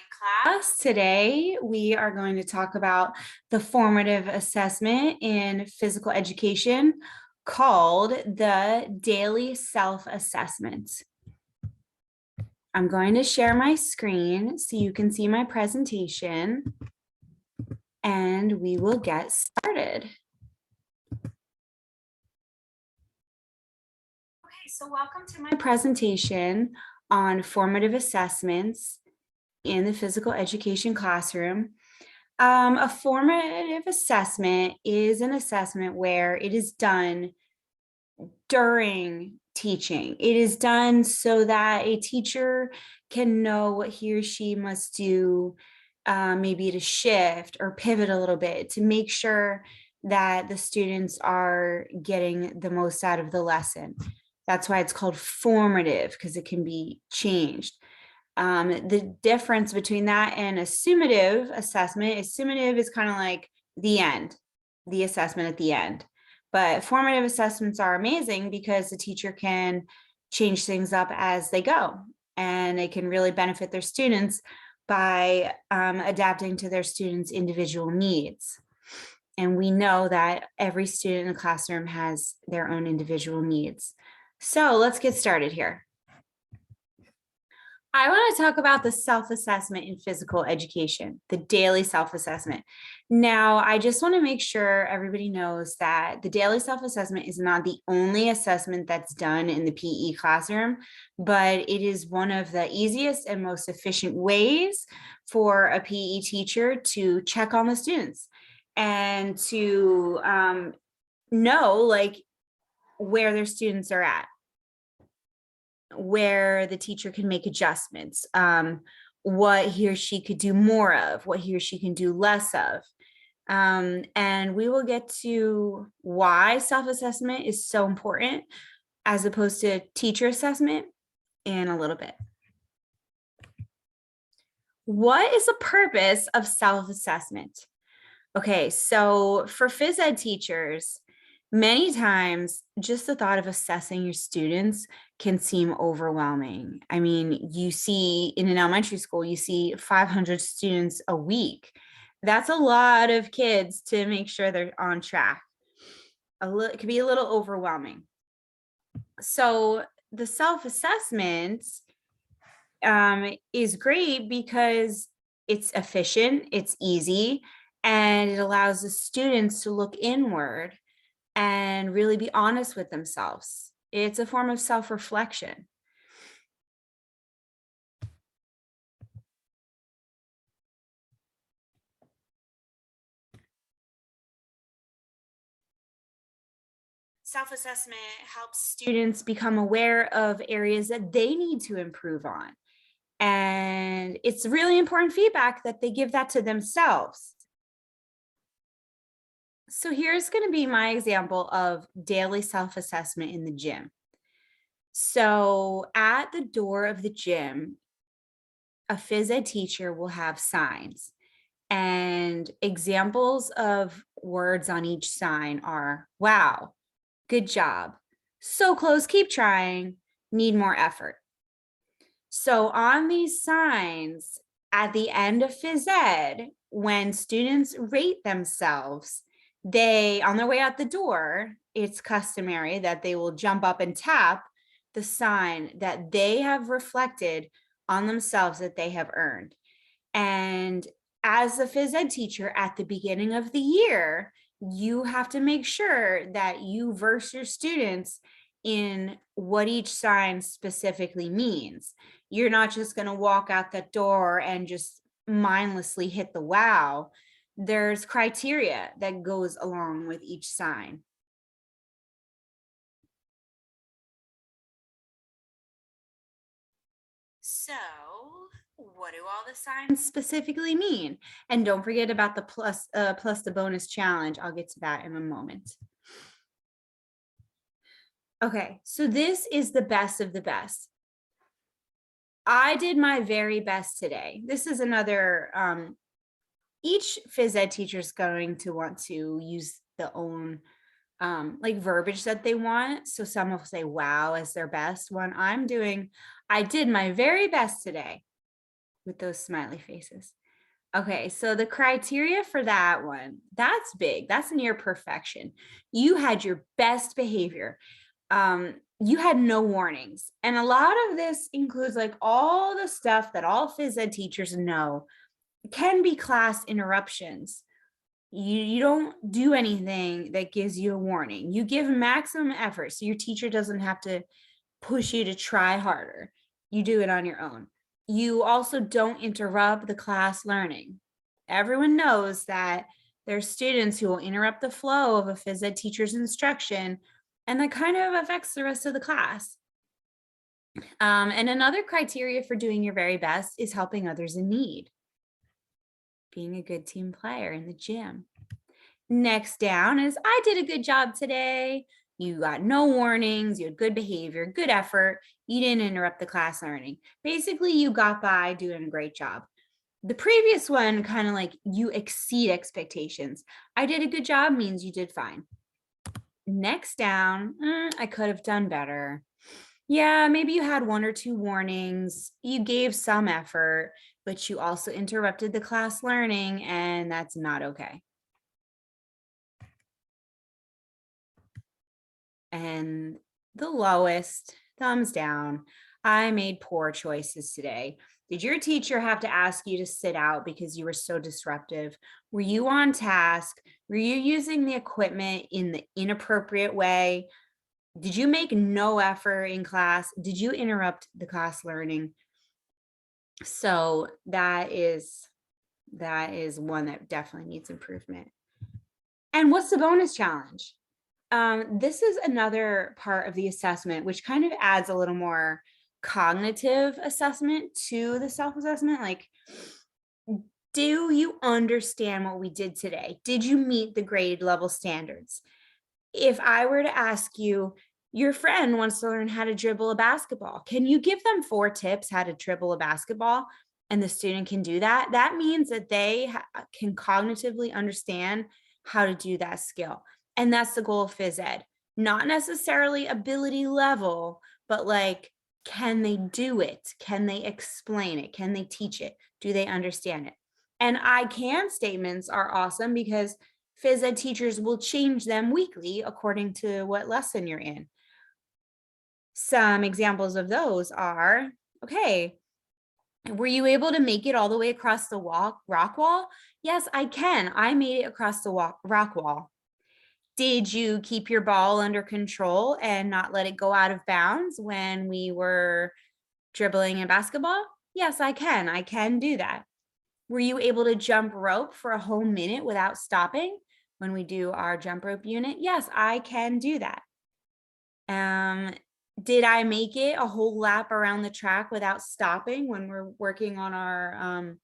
Class. Today, we are going to talk about the formative assessment in physical education called the daily self-assessment. I'm going to share my screen so you can see my presentation, and we will get started. Okay, so welcome to my presentation on formative assessments in the physical education classroom. A formative assessment is an assessment where it is done during teaching. It is done so that a teacher can know what he or she must do, maybe to shift or pivot a little bit to make sure that the students are getting the most out of the lesson. That's why it's called formative, because it can be changed. The difference between that and assumative assessment, assumative is kind of like the end, the assessment at the end. But formative assessments are amazing because the teacher can change things up as they go, and they can really benefit their students by adapting to their students' individual needs. And we know that every student in the classroom has their own individual needs. So let's get started here. I want to talk about the self-assessment in physical education, the daily self-assessment. Now, I just want to make sure everybody knows that the daily self-assessment is not the only assessment that's done in the PE classroom, but it is one of the easiest and most efficient ways for a PE teacher to check on the students and to know like where their students are at, where the teacher can make adjustments, what he or she could do more of, what he or she can do less of. And we will get to why self-assessment is so important as opposed to teacher assessment in a little bit. What is the purpose of self-assessment? Okay, so for phys ed teachers, many times just the thought of assessing your students can seem overwhelming. I mean, you see in an elementary school, you see 500 students a week. That's a lot of kids to make sure they're on track. It could be a little overwhelming. So the self-assessment is great because it's efficient, it's easy, and it allows the students to look inward and really be honest with themselves. It's a form of self-reflection. Self-assessment helps students become aware of areas that they need to improve on. And it's really important feedback that they give that to themselves. So here's going to be my example of daily self-assessment in the gym. So at the door of the gym, a phys ed teacher will have signs, and examples of words on each sign are, wow, good job, so close, keep trying, need more effort. So on these signs at the end of phys ed, when students rate themselves, they, on their way out the door, it's customary that they will jump up and tap the sign that they have reflected on themselves that they have earned. And as a phys ed teacher at the beginning of the year, you have to make sure that you verse your students in what each sign specifically means. You're not just going to walk out that door and just mindlessly hit the wow. There's criteria that goes along with each sign. So what do all the signs specifically mean? And don't forget about the plus the bonus challenge. I'll get to that in a moment. Okay, so this is the best of the best. I did my very best today. This is another, each phys ed teacher is going to want to use the own like verbiage that they want. So some will say wow as their best one. I did my very best today. with those smiley faces. Okay, so the criteria for that one, that's big. That's near perfection. You had your best behavior. You had no warnings. And a lot of this includes like all the stuff that all phys ed teachers know can be class interruptions. You don't do anything that gives you a warning. You give maximum effort so your teacher doesn't have to push you to try harder. You do it on your own. You also don't interrupt the class learning. Everyone knows that there's students who will interrupt the flow of a phys ed teacher's instruction, and that kind of affects the rest of the class. And another criteria for doing your very best is helping others in need, being a good team player in the gym. Next down is I did a good job today. You got no warnings, you had good behavior, good effort. You didn't interrupt the class learning. Basically, you got by doing a great job. The previous one, kind of like you exceed expectations. I did a good job means you did fine. Next down, I could have done better. Yeah, maybe you had one or two warnings. You gave some effort, but you also interrupted the class learning, and that's not okay. And the lowest, thumbs down. I made poor choices today. Did your teacher have to ask you to sit out because you were so disruptive? Were you on task? Were you using the equipment in the inappropriate way? Did you make no effort in class? Did you interrupt the class learning? So that is one that definitely needs improvement. And what's the bonus challenge? This is another part of the assessment, which kind of adds a little more cognitive assessment to the self-assessment. Like, do you understand what we did today? Did you meet the grade level standards? If I were to ask you, your friend wants to learn how to dribble a basketball, can you give them 4 tips how to dribble a basketball? And the student can do that. That means that they can cognitively understand how to do that skill. And that's the goal of phys ed. Not necessarily ability level, but like, can they do it? Can they explain it? Can they teach it? Do they understand it? And I can statements are awesome because phys ed teachers will change them weekly according to what lesson you're in. Some examples of those are, okay, were you able to make it all the way across the rock wall? Yes, I can. I made it across the rock wall. Did you keep your ball under control and not let it go out of bounds when we were dribbling a basketball? Yes, I can. I can do that. Were you able to jump rope for a whole minute without stopping when we do our jump rope unit? Yes, I can do that. Did I make it a whole lap around the track without stopping when we're working on our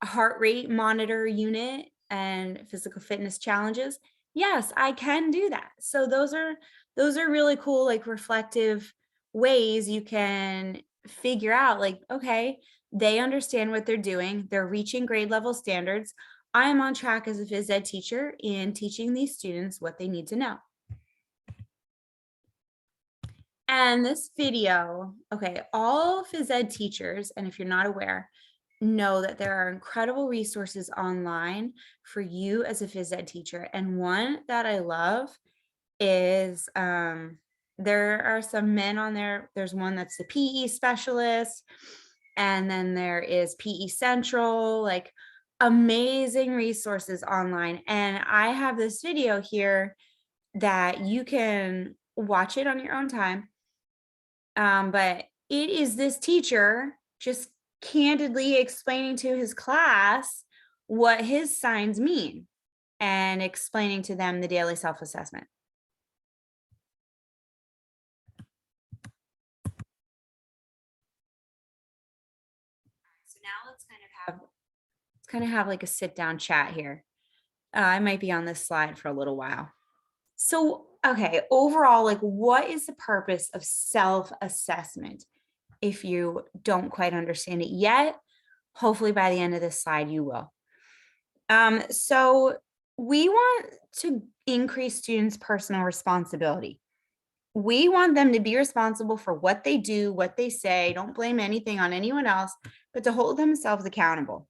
heart rate monitor unit and physical fitness challenges? Yes, I can do that. So those are really cool, like reflective ways you can figure out like, okay, they understand what they're doing. They're reaching grade level standards. I am on track as a phys ed teacher in teaching these students what they need to know. And this video, okay, all phys ed teachers, and if you're not aware, know that there are incredible resources online for you as a phys ed teacher. And one that I love is there are some men on there. There's one that's the PE specialist, and then there is PE Central, like amazing resources online. And I have this video here that you can watch it on your own time. But it is this teacher just candidly explaining to his class what his signs mean and explaining to them the daily self-assessment. So now let's kind of have like a sit down chat here. I might be on this slide for a little while. So, okay, overall, like what is the purpose of self-assessment? If you don't quite understand it yet, hopefully by the end of this slide, you will. So we want to increase students' personal responsibility. We want them to be responsible for what they do, what they say. Don't blame anything on anyone else, but to hold themselves accountable.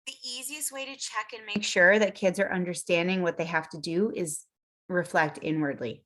The easiest way to check and make sure that kids are understanding what they have to do is reflect inwardly.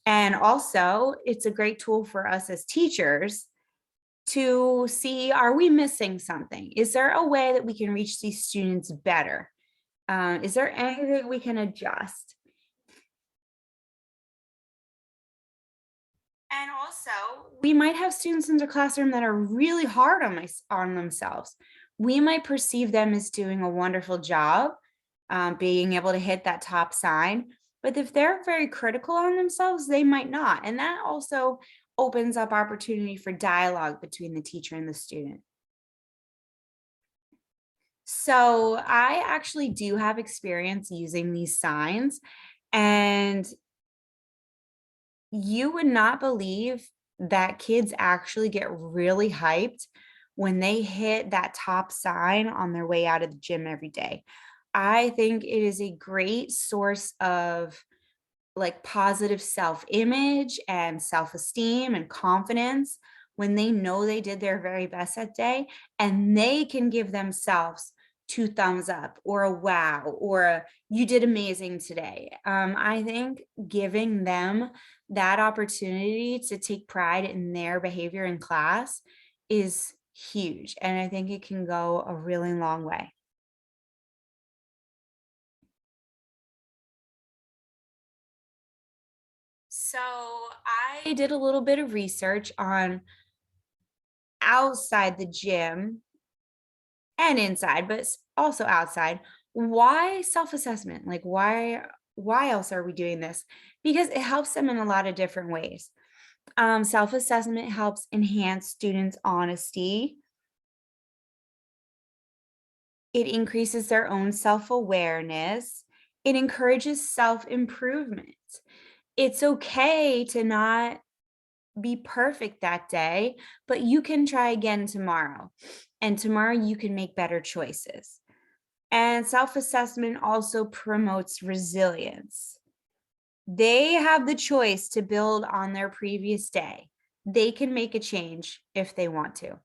And also, it's a great tool for us as teachers to see, are we missing something? Is there a way that we can reach these students better? Is there anything we can adjust? And also, we might have students in the classroom that are really hard on themselves. We might perceive them as doing a wonderful job, being able to hit that top sign. But if they're very critical on themselves, they might not. And that also opens up opportunity for dialogue between the teacher and the student. So I actually do have experience using these signs, and you would not believe that kids actually get really hyped when they hit that top sign on their way out of the gym every day. I think it is a great source of like positive self-image and self-esteem and confidence when they know they did their very best that day, and they can give themselves two thumbs up or a wow or a you did amazing today. I think giving them that opportunity to take pride in their behavior in class is huge, and I think it can go a really long way. So I did a little bit of research on outside the gym and inside, but also outside. Why self-assessment? Like why else are we doing this? Because it helps them in a lot of different ways. Self-assessment helps enhance students' honesty. It increases their own self-awareness. It encourages self-improvement. It's okay to not be perfect that day, but you can try again tomorrow. And tomorrow you can make better choices. And self assessment also promotes resilience. They have the choice to build on their previous day. They can make a change if they want to.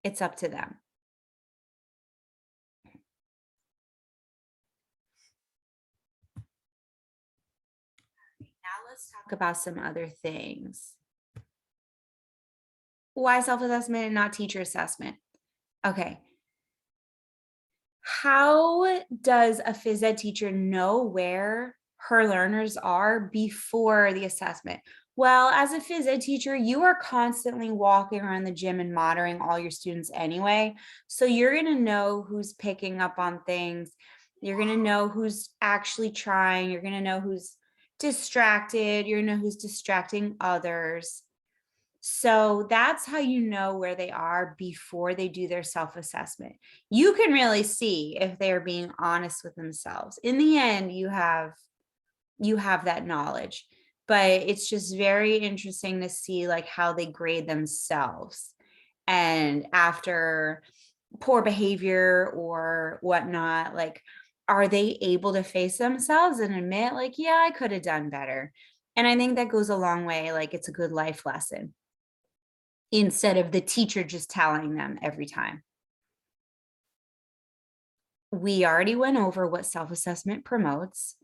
It's up to them. Now let's talk about some other things. Why self assessment and not teacher assessment? Okay. How does a phys ed teacher know where her learners are before the assessment? Well, as a phys ed teacher, you are constantly walking around the gym and monitoring all your students anyway. So you're going to know who's picking up on things. You're going to know who's actually trying. You're going to know who's distracted. You're going to know who's distracting others. So that's how you know where they are before they do their self-assessment. You can really see if they're being honest with themselves. In the end, you have that knowledge, but it's just very interesting to see like how they grade themselves. And after poor behavior or whatnot, like are they able to face themselves and admit like, yeah, I could have done better. And I think that goes a long way. Like it's a good life lesson instead of the teacher just telling them every time. We already went over what self-assessment promotes.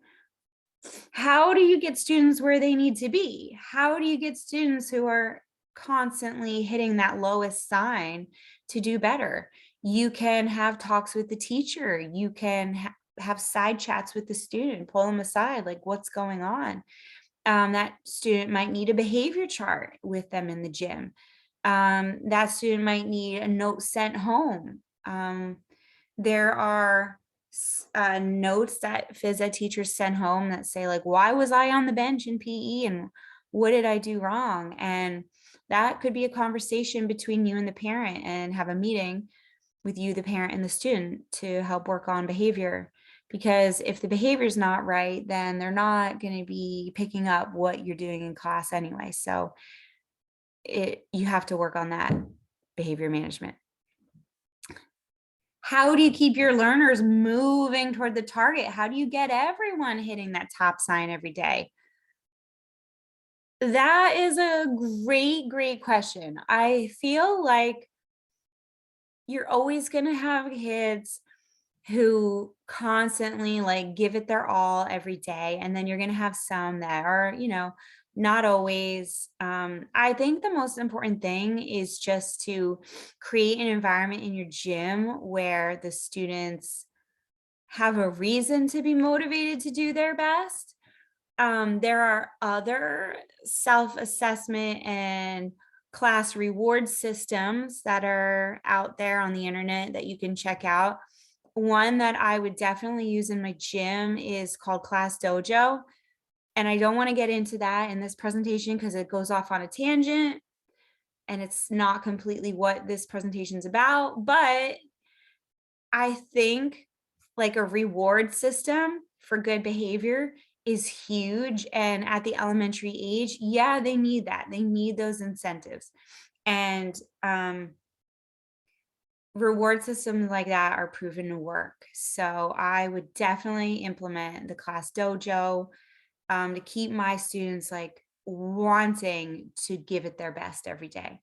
How do you get students where they need to be? How do you get students who are constantly hitting that lowest sign to do better? You can have talks with the teacher. You can have side chats with the student, pull them aside, like what's going on. That student might need a behavior chart with them in the gym. That student might need a note sent home. There are notes that phys ed teachers send home that say like, why was I on the bench in PE and what did I do wrong? And that could be a conversation between you and the parent, and have a meeting with you, the parent, and the student to help work on behavior. Because if the behavior is not right, then they're not going to be picking up what you're doing in class anyway. So you have to work on that behavior management. How do you keep your learners moving toward the target? How do you get everyone hitting that top sign every day? That is a great, great question. I feel like you're always going to have kids who constantly like give it their all every day. And then you're going to have some that are, not always. I think the most important thing is just to create an environment in your gym where the students have a reason to be motivated to do their best. There are other self-assessment and class reward systems that are out there on the internet that you can check out. One that I would definitely use in my gym is called Class Dojo. And I don't want to get into that in this presentation because it goes off on a tangent and it's not completely what this presentation is about. But I think like a reward system for good behavior is huge. And at the elementary age, yeah, they need that. They need those incentives. And reward systems like that are proven to work. So I would definitely implement the Class Dojo to keep my students like wanting to give it their best every day.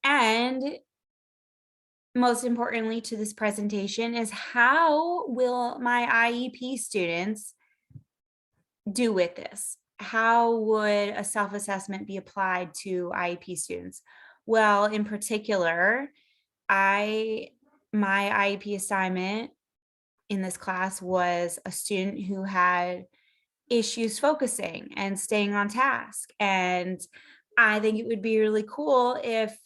And most importantly to this presentation is how will my IEP students do with this? How would a self-assessment be applied to IEP students? Well, in particular, my IEP assignment in this class was a student who had issues focusing and staying on task. And I think it would be really cool if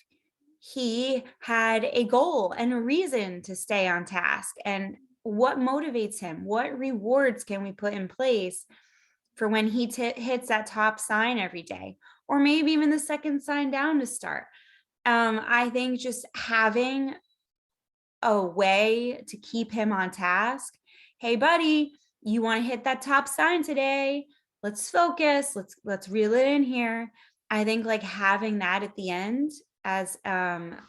he had a goal and a reason to stay on task. And what motivates him? What rewards can we put in place for when he hits that top sign every day? Or maybe even the second sign down to start. I think just having a way to keep him on task. Hey, buddy, you want to hit that top sign today? Let's focus. Let's reel it in here. I think like having that at the end as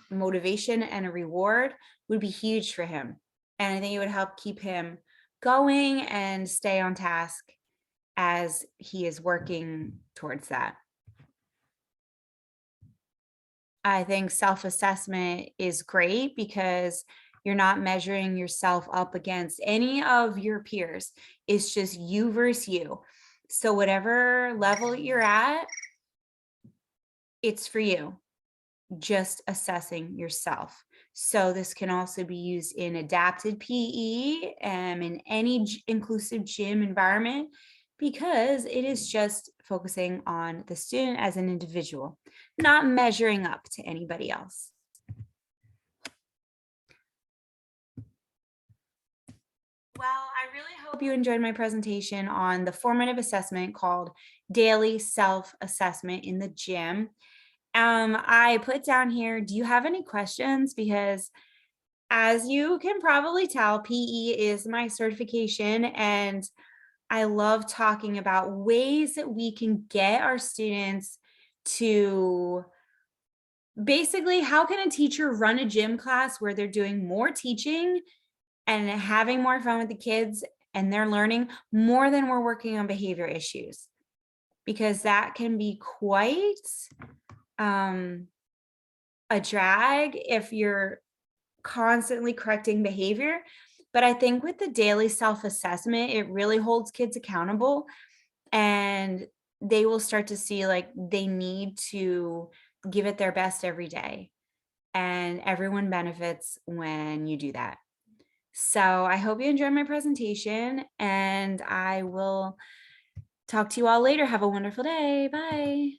motivation and a reward would be huge for him. And I think it would help keep him going and stay on task as he is working towards that. I think self-assessment is great because you're not measuring yourself up against any of your peers. It's just you versus you. So whatever level you're at, it's for you, just assessing yourself. So this can also be used in adapted PE and in any inclusive gym environment because it is just focusing on the student as an individual, not measuring up to anybody else. Well, I really hope you enjoyed my presentation on the formative assessment called Daily Self-Assessment in the Gym. I put down here, do you have any questions? Because as you can probably tell, PE is my certification and I love talking about ways that we can get our students to basically, how can a teacher run a gym class where they're doing more teaching and having more fun with the kids and they're learning more than we're working on behavior issues? Because that can be quite a drag if you're constantly correcting behavior. But I think with the daily self-assessment, it really holds kids accountable and they will start to see like they need to give it their best every day. And everyone benefits when you do that. So I hope you enjoyed my presentation and I will talk to you all later. Have a wonderful day. Bye.